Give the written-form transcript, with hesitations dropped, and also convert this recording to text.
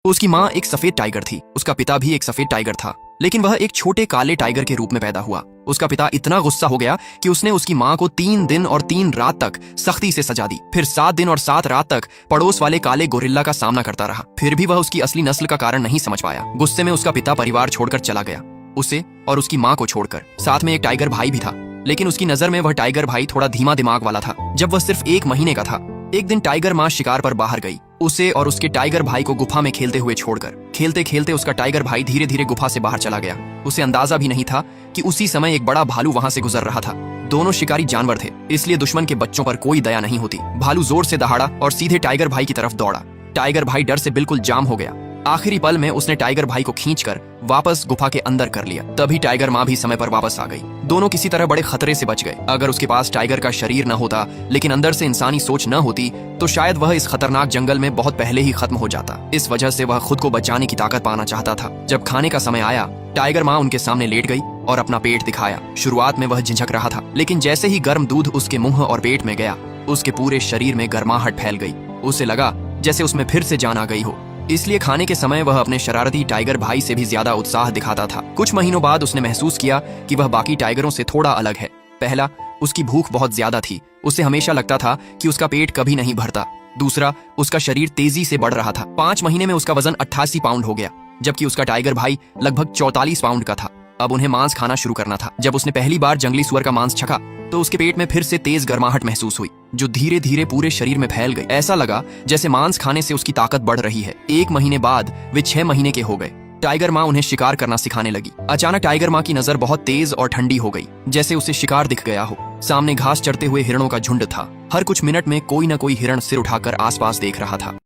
उसकी माँ एक सफेद टाइगर थी, उसका पिता भी एक सफेद टाइगर था, लेकिन वह एक छोटे काले टाइगर के रूप में पैदा हुआ। उसका पिता इतना गुस्सा हो गया कि उसने उसकी माँ को 3 दिन और 3 रात तक सख्ती से सजा दी। फिर 7 दिन और 7 रात तक पड़ोस वाले काले गोरिल्ला का सामना करता रहा। फिर भी वह उसकी असली नस्ल का कारण नहीं समझ पाया। गुस्से में उसका पिता परिवार छोड़कर चला गया, उसे और उसकी माँ को छोड़कर। साथ में एक टाइगर भाई भी था, लेकिन उसकी नजर में वह टाइगर भाई थोड़ा धीमा दिमाग वाला था। जब वह सिर्फ 1 महीने का था, एक दिन टाइगर माँ शिकार पर बाहर गई, उसे और उसके टाइगर भाई को गुफा में खेलते हुए छोड़कर। खेलते खेलते उसका टाइगर भाई धीरे धीरे गुफा से बाहर चला गया। उसे अंदाजा भी नहीं था कि उसी समय एक बड़ा भालू वहां से गुजर रहा था। दोनों शिकारी जानवर थे, इसलिए दुश्मन के बच्चों पर कोई दया नहीं होती। भालू जोर से दहाड़ा और सीधे टाइगर भाई की तरफ दौड़ा। टाइगर भाई डर से बिल्कुल जाम हो गया। आखिरी पल में उसने टाइगर भाई को खींचकर वापस गुफा के अंदर कर लिया। तभी टाइगर माँ भी समय पर वापस आ गई। दोनों किसी तरह बड़े खतरे से बच गए। अगर उसके पास टाइगर का शरीर न होता, लेकिन अंदर से इंसानी सोच न होती, तो शायद वह इस खतरनाक जंगल में बहुत पहले ही खत्म हो जाता। इस वजह से वह खुद को बचाने की ताकत पाना चाहता था। जब खाने का समय आया, टाइगर माँ उनके सामने लेट गई और अपना पेट दिखाया। शुरुआत में वह झिझक रहा था, लेकिन जैसे ही गर्म दूध उसके मुंह और पेट में गया, उसके पूरे शरीर में गर्माहट फैल गई। उसे लगा जैसे उसमें फिर से जान आ गई हो। इसलिए खाने के समय वह अपने शरारती टाइगर भाई से भी ज्यादा उत्साह दिखाता था। कुछ महीनों बाद उसने महसूस किया कि वह बाकी टाइगरों से थोड़ा अलग है। पहला, उसकी भूख बहुत ज्यादा थी। उसे हमेशा लगता था कि उसका पेट कभी नहीं भरता। दूसरा, उसका शरीर तेजी से बढ़ रहा था। 5 महीने में उसका वजन 88 पाउंड हो गया, जबकि उसका टाइगर भाई लगभग 44 पाउंड का था। अब उन्हें मांस खाना शुरू करना था। जब उसने पहली बार जंगली सुअर का मांस चखा, तो उसके पेट में फिर से तेज गर्माहट महसूस हुई, जो धीरे धीरे पूरे शरीर में फैल गई। ऐसा लगा जैसे मांस खाने से उसकी ताकत बढ़ रही है। 1 महीने बाद वे 6 महीने के हो गए। टाइगर माँ उन्हें शिकार करना सिखाने लगी। अचानक टाइगर माँ की नजर बहुत तेज और ठंडी हो गई, जैसे उसे शिकार दिख गया हो। सामने घास चरते हुए हिरणों का झुंड था। हर कुछ मिनट में कोई न कोई हिरण सिर उठाकर आसपास देख रहा था।